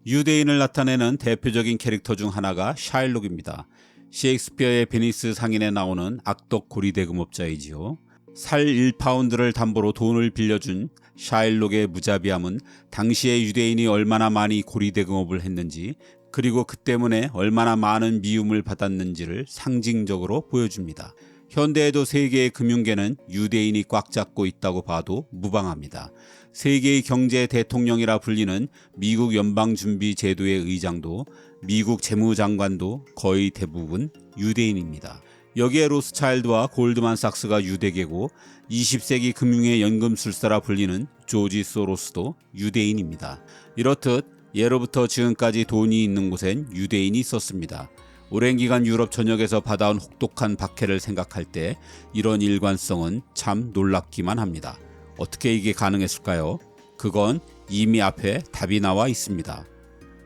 유대인을 나타내는 대표적인 캐릭터 중 하나가 샤일록입니다. 셰익스피어의 베니스 상인에 나오는 악덕 고리대금업자이지요. 살 1파운드를 담보로 돈을 빌려준 샤일록의 무자비함은 당시의 유대인이 얼마나 많이 고리대금업을 했는지, 그리고 그 때문에 얼마나 많은 미움을 받았는지를 상징적으로 보여줍니다. 현대에도 세계의 금융계는 유대인이 꽉 잡고 있다고 봐도 무방합니다. 세계의 경제 대통령이라 불리는 미국 연방준비제도의 의장도, 미국 재무장관도 거의 대부분 유대인입니다. 여기에 로스차일드와 골드만삭스가 유대계고 20세기 금융의 연금술사라 불리는 조지 소로스도 유대인입니다. 이렇듯 예로부터 지금까지 돈이 있는 곳엔 유대인이 있었습니다. 오랜 기간 유럽 전역에서 받아온 혹독한 박해를 생각할 때 이런 일관성은 참 놀랍기만 합니다. 어떻게 이게 가능했을까요? 그건 이미 앞에 답이 나와 있습니다.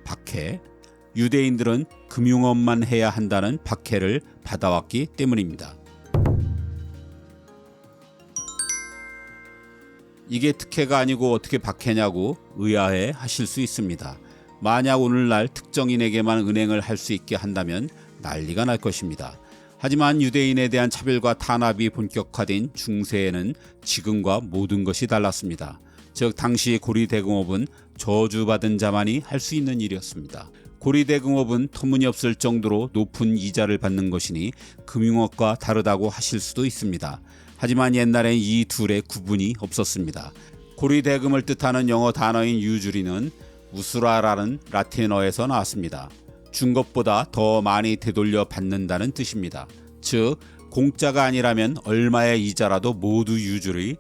박해. 유대인들은 금융업만 해야 한다는 박해를 받아왔기 때문입니다. 이게 특혜가 아니고 어떻게 박해냐고 의아해 하실 수 있습니다. 만약 오늘날 특정인에게만 은행을 할 수 있게 한다면 난리가 날 것입니다. 하지만 유대인에 대한 차별과 탄압이 본격화된 중세에는 지금과 모든 것이 달랐습니다. 즉 당시 고리대금업은 저주받은 자만이 할 수 있는 일이었습니다. 고리대금업은 터무니없을 정도로 높은 이자를 받는 것이니 금융업과 다르다고 하실 수도 있습니다. 하지만 옛날엔 이 둘의 구분이 없었습니다. 고리대금을 뜻하는 영어 단어인 유주리는 우수라라는 라틴어에서 나왔습니다. 준 것보다 더 많이 되돌려 받는다는 뜻입니다. 즉 공짜가 아니라면 얼마의 이자라도 모두 유주리,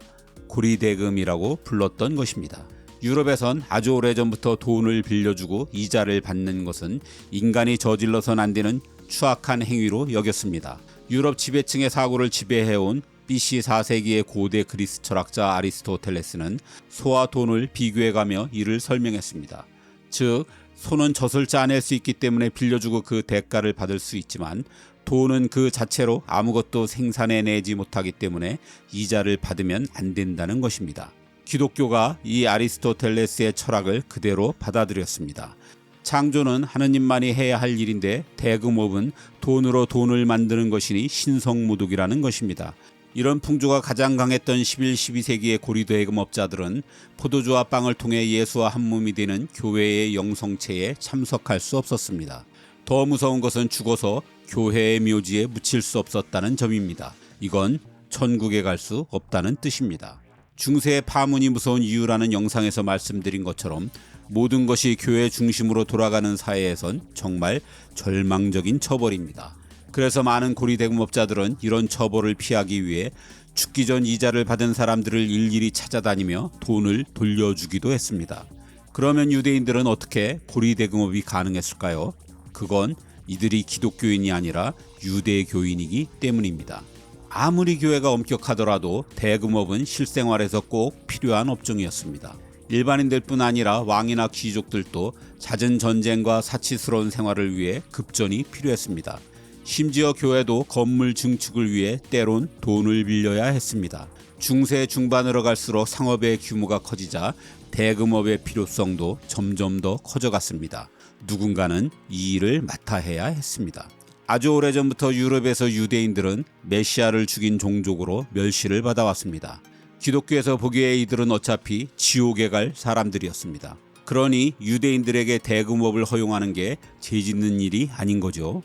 고리대금이라고 불렀던 것입니다. 유럽에선 아주 오래전부터 돈을 빌려주고 이자를 받는 것은 인간이 저질러선 안 되는 추악한 행위로 여겼습니다. 유럽 지배층의 사고를 지배해온 BC 4세기의 고대 그리스 철학자 아리스토텔레스는 소와 돈을 비교해가며 이를 설명했습니다. 즉 소는 젖을 짜낼 수 있기 때문에 빌려주고 그 대가를 받을 수 있지만 돈은 그 자체로 아무것도 생산해내지 못하기 때문에 이자를 받으면 안 된다는 것입니다. 기독교가 이 아리스토텔레스의 철학을 그대로 받아들였습니다. 창조는 하느님만이 해야 할 일인데 대금업은 돈으로 돈을 만드는 것이니 신성모독이라는 것입니다. 이런 풍조가 가장 강했던 11, 12세기의 고리대금업자들은 포도주와 빵을 통해 예수와 한몸이 되는 교회의 영성체에 참석할 수 없었습니다. 더 무서운 것은 죽어서 교회의 묘지에 묻힐 수 없었다는 점입니다. 이건 천국에 갈 수 없다는 뜻입니다. 중세의 파문이 무서운 이유라는 영상에서 말씀드린 것처럼 모든 것이 교회 중심으로 돌아가는 사회에선 정말 절망적인 처벌입니다. 그래서 많은 고리대금업자들은 이런 처벌을 피하기 위해 죽기 전 이자를 받은 사람들을 일일이 찾아다니며 돈을 돌려주기도 했습니다. 그러면 유대인들은 어떻게 고리대금업이 가능했을까요? 그건 이들이 기독교인이 아니라 유대교인이기 때문입니다. 아무리 교회가 엄격하더라도 대금업은 실생활에서 꼭 필요한 업종이었습니다. 일반인들뿐 아니라 왕이나 귀족들도 잦은 전쟁과 사치스러운 생활을 위해 급전이 필요했습니다. 심지어 교회도 건물 증축을 위해 때론 돈을 빌려야 했습니다. 중세 중반으로 갈수록 상업의 규모가 커지자 대금업의 필요성도 점점 더 커져갔습니다. 누군가는 이 일을 맡아 해야 했습니다. 아주 오래전부터 유럽에서 유대인들은 메시아를 죽인 종족으로 멸시를 받아왔습니다. 기독교에서 보기에 이들은 어차피 지옥에 갈 사람들이었습니다. 그러니 유대인들에게 대금업을 허용하는 게 죄짓는 일이 아닌 거죠.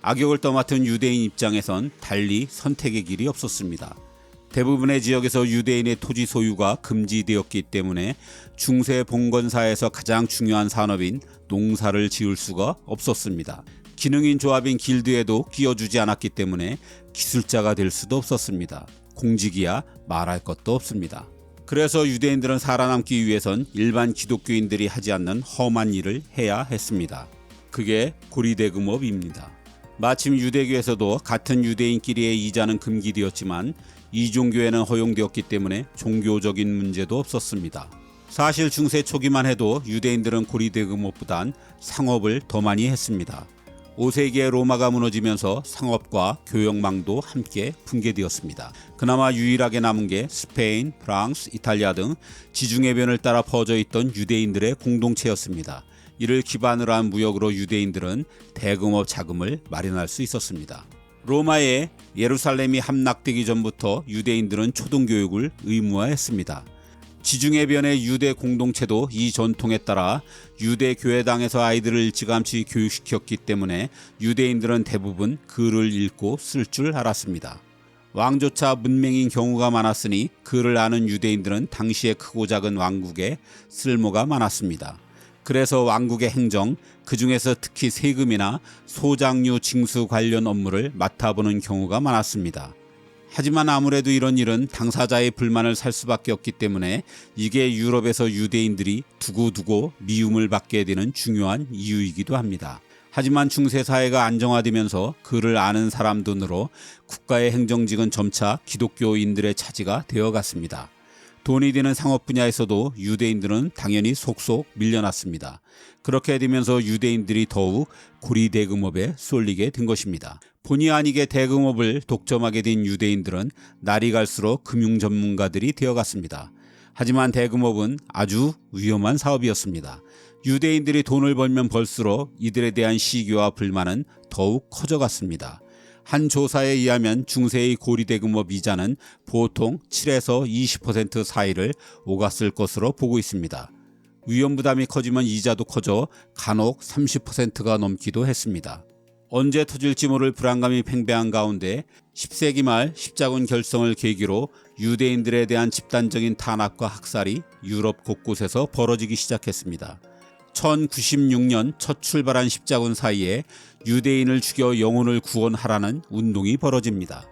악역을 떠맡은 유대인 입장에선 달리 선택의 길이 없었습니다. 대부분의 지역에서 유대인의 토지 소유가 금지되었기 때문에 중세 봉건사에서 가장 중요한 산업인 농사를 지을 수가 없었습니다. 기능인 조합인 길드에도 끼워주지 않았기 때문에 기술자가 될 수도 없었습니다. 공직이야 말할 것도 없습니다. 그래서 유대인들은 살아남기 위해선 일반 기독교인들이 하지 않는 험한 일을 해야 했습니다. 그게 고리대금업입니다. 마침 유대교에서도 같은 유대인끼리의 이자는 금기되었지만 이종교에는 허용되었기 때문에 종교적인 문제도 없었습니다. 사실 중세 초기만 해도 유대인들은 고리대금업보단 상업을 더 많이 했습니다. 5세기에 로마가 무너지면서 상업과 교역망도 함께 붕괴되었습니다. 그나마 유일하게 남은 게 스페인, 프랑스, 이탈리아 등 지중해변을 따라 퍼져 있던 유대인들의 공동체였습니다. 이를 기반으로 한 무역으로 유대인들은 대금업 자금을 마련할 수 있었습니다. 로마에 예루살렘이 함락되기 전부터 유대인들은 초등교육을 의무화했습니다. 지중해변의 유대 공동체도 이 전통에 따라 유대 교회당에서 아이들을 일찌감치 교육시켰기 때문에 유대인들은 대부분 글을 읽고 쓸 줄 알았습니다. 왕조차 문맹인 경우가 많았으니 글을 아는 유대인들은 당시의 크고 작은 왕국에 쓸모가 많았습니다. 그래서 왕국의 행정, 그 중에서 특히 세금이나 소장류 징수 관련 업무를 맡아보는 경우가 많았습니다. 하지만 아무래도 이런 일은 당사자의 불만을 살 수밖에 없기 때문에 이게 유럽에서 유대인들이 두고두고 미움을 받게 되는 중요한 이유이기도 합니다. 하지만 중세사회가 안정화되면서 글을 아는 사람도 늘어 국가의 행정직은 점차 기독교인들의 차지가 되어갔습니다. 돈이 되는 상업 분야에서도 유대인들은 당연히 속속 밀려났습니다. 그렇게 되면서 유대인들이 더욱 고리대금업에 쏠리게 된 것입니다. 본의 아니게 대금업을 독점하게 된 유대인들은 날이 갈수록 금융 전문가들이 되어갔습니다. 하지만 대금업은 아주 위험한 사업이었습니다. 유대인들이 돈을 벌면 벌수록 이들에 대한 시기와 불만은 더욱 커져갔습니다. 한 조사에 의하면 중세의 고리대금업 이자는 보통 7에서 20% 사이를 오갔을 것으로 보고 있습니다. 위험 부담이 커지면 이자도 커져 간혹 30%가 넘기도 했습니다. 언제 터질지 모를 불안감이 팽배한 가운데 10세기 말 십자군 결성을 계기로 유대인들에 대한 집단적인 탄압과 학살이 유럽 곳곳에서 벌어지기 시작했습니다. 1096년 첫 출발한 십자군 사이에 유대인을 죽여 영혼을 구원하라는 운동이 벌어집니다.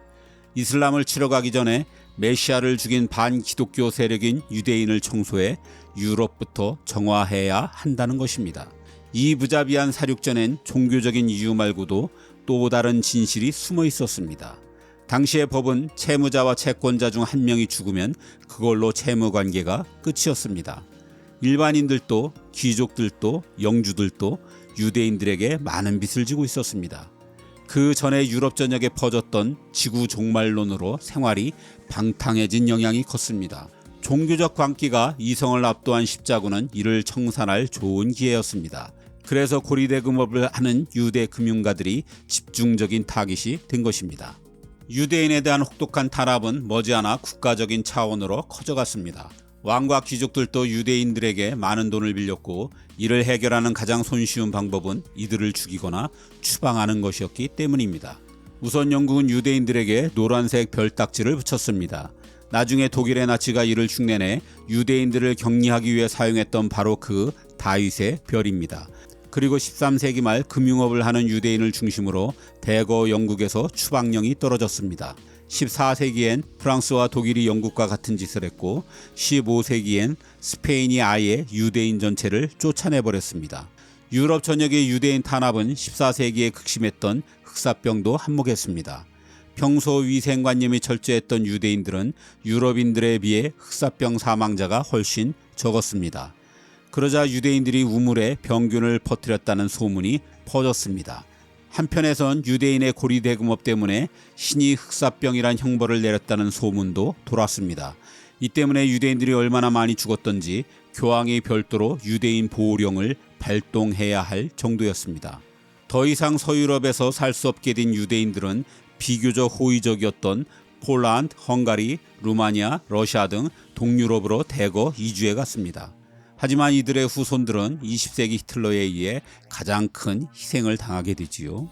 이슬람을 치러 가기 전에 메시아를 죽인 반기독교 세력인 유대인을 청소해 유럽부터 정화해야 한다는 것입니다. 이 무자비한 사륙전엔 종교적인 이유 말고도 또 다른 진실이 숨어 있었습니다. 당시의 법은 채무자와 채권자 중 한 명이 죽으면 그걸로 채무 관계가 끝이었습니다. 일반인들도 귀족들도 영주들도 유대인들에게 많은 빚을 지고 있었습니다. 그 전에 유럽 전역에 퍼졌던 지구 종말론으로 생활이 방탕해진 영향이 컸습니다. 종교적 광기가 이성을 압도한 십자군은 이를 청산할 좋은 기회였습니다. 그래서 고리대금업을 하는 유대 금융가들이 집중적인 타깃이 된 것입니다. 유대인에 대한 혹독한 탄압은 머지않아 국가적인 차원으로 커져갔습니다. 왕과 귀족들도 유대인들에게 많은 돈을 빌렸고 이를 해결하는 가장 손쉬운 방법은 이들을 죽이거나 추방하는 것이었기 때문입니다. 우선 영국은 유대인들에게 노란색 별딱지를 붙였습니다. 나중에 독일의 나치가 이를 흉내내 유대인들을 격리하기 위해 사용했던 바로 그 다윗의 별입니다. 그리고 13세기 말 금융업을 하는 유대인을 중심으로 대거 영국에서 추방령이 떨어졌습니다. 14세기엔 프랑스와 독일이 영국과 같은 짓을 했고 15세기엔 스페인이 아예 유대인 전체를 쫓아내버렸습니다. 유럽 전역의 유대인 탄압은 14세기에 극심했던 흑사병도 한몫했습니다. 평소 위생관념이 철저했던 유대인들은 유럽인들에 비해 흑사병 사망자가 훨씬 적었습니다. 그러자 유대인들이 우물에 병균을 퍼뜨렸다는 소문이 퍼졌습니다. 한편에선 유대인의 고리대금업 때문에 신이 흑사병이란 형벌을 내렸다는 소문도 돌았습니다. 이 때문에 유대인들이 얼마나 많이 죽었던지 교황이 별도로 유대인 보호령을 발동해야 할 정도였습니다. 더 이상 서유럽에서 살 수 없게 된 유대인들은 비교적 호의적이었던 폴란드, 헝가리, 루마니아, 러시아 등 동유럽으로 대거 이주해 갔습니다. 하지만 이들의 후손들은 20세기 히틀러에 의해 가장 큰 희생을 당하게 되지요.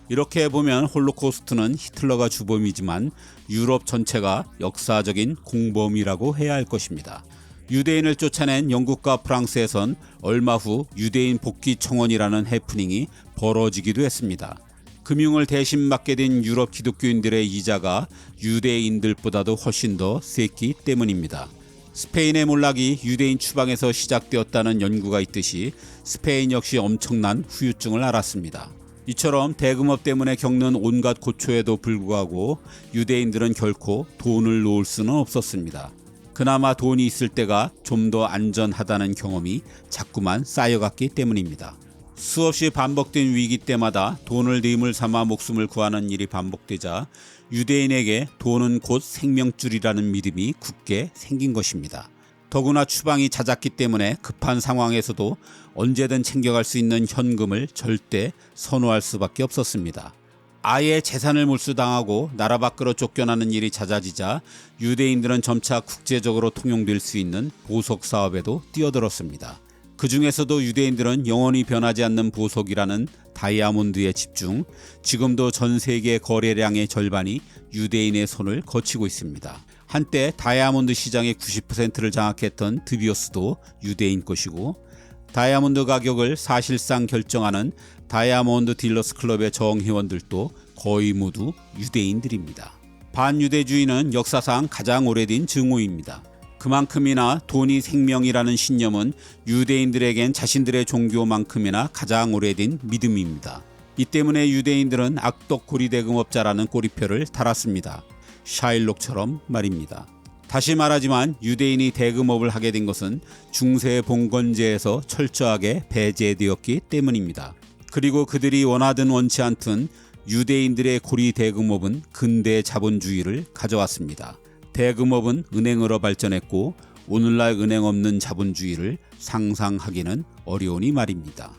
이렇게 보면 홀로코스트는 히틀러가 주범이지만 유럽 전체가 역사적인 공범이라고 해야 할 것입니다. 유대인을 쫓아낸 영국과 프랑스에선 얼마 후 유대인 복귀 청원이라는 해프닝이 벌어지기도 했습니다. 금융을 대신 맡게 된 유럽 기독교인들의 이자가 유대인들보다도 훨씬 더 셌기 때문입니다. 스페인의 몰락이 유대인 추방에서 시작되었다는 연구가 있듯이 스페인 역시 엄청난 후유증을 앓았습니다. 이처럼 대금업 때문에 겪는 온갖 고초에도 불구하고 유대인들은 결코 돈을 놓을 수는 없었습니다. 그나마 돈이 있을 때가 좀 더 안전하다는 경험이 자꾸만 쌓여갔기 때문입니다. 수없이 반복된 위기 때마다 돈을 림을 삼아 목숨을 구하는 일이 반복되자 유대인에게 돈은 곧 생명줄이라는 믿음이 굳게 생긴 것입니다. 더구나 추방이 잦았기 때문에 급한 상황에서도 언제든 챙겨갈 수 있는 현금을 절대 선호할 수밖에 없었습니다. 아예 재산을 몰수당하고 나라 밖으로 쫓겨나는 일이 잦아지자 유대인들은 점차 국제적으로 통용될 수 있는 보석 사업에도 뛰어들었습니다. 그 중에서도 유대인들은 영원히 변하지 않는 보석이라는 다이아몬드에 집중, 지금도 전 세계 거래량의 절반이 유대인의 손을 거치고 있습니다. 한때 다이아몬드 시장의 90%를 장악했던 드비오스도 유대인 것이고, 다이아몬드 가격을 사실상 결정하는 다이아몬드 딜러스 클럽의 정회원들도 거의 모두 유대인들입니다. 반유대주의는 역사상 가장 오래된 증오입니다. 그만큼이나 돈이 생명이라는 신념은 유대인들에겐 자신들의 종교만큼이나 가장 오래된 믿음입니다. 이 때문에 유대인들은 악덕 고리대금업자라는 꼬리표를 달았습니다. 샤일록처럼 말입니다. 다시 말하지만 유대인이 대금업을 하게 된 것은 중세 봉건제에서 철저하게 배제되었기 때문입니다. 그리고 그들이 원하든 원치 않든 유대인들의 고리 대금업은 근대 자본주의를 가져왔습니다. 대금업은 은행으로 발전했고 오늘날 은행 없는 자본주의를 상상하기는 어려우니 말입니다.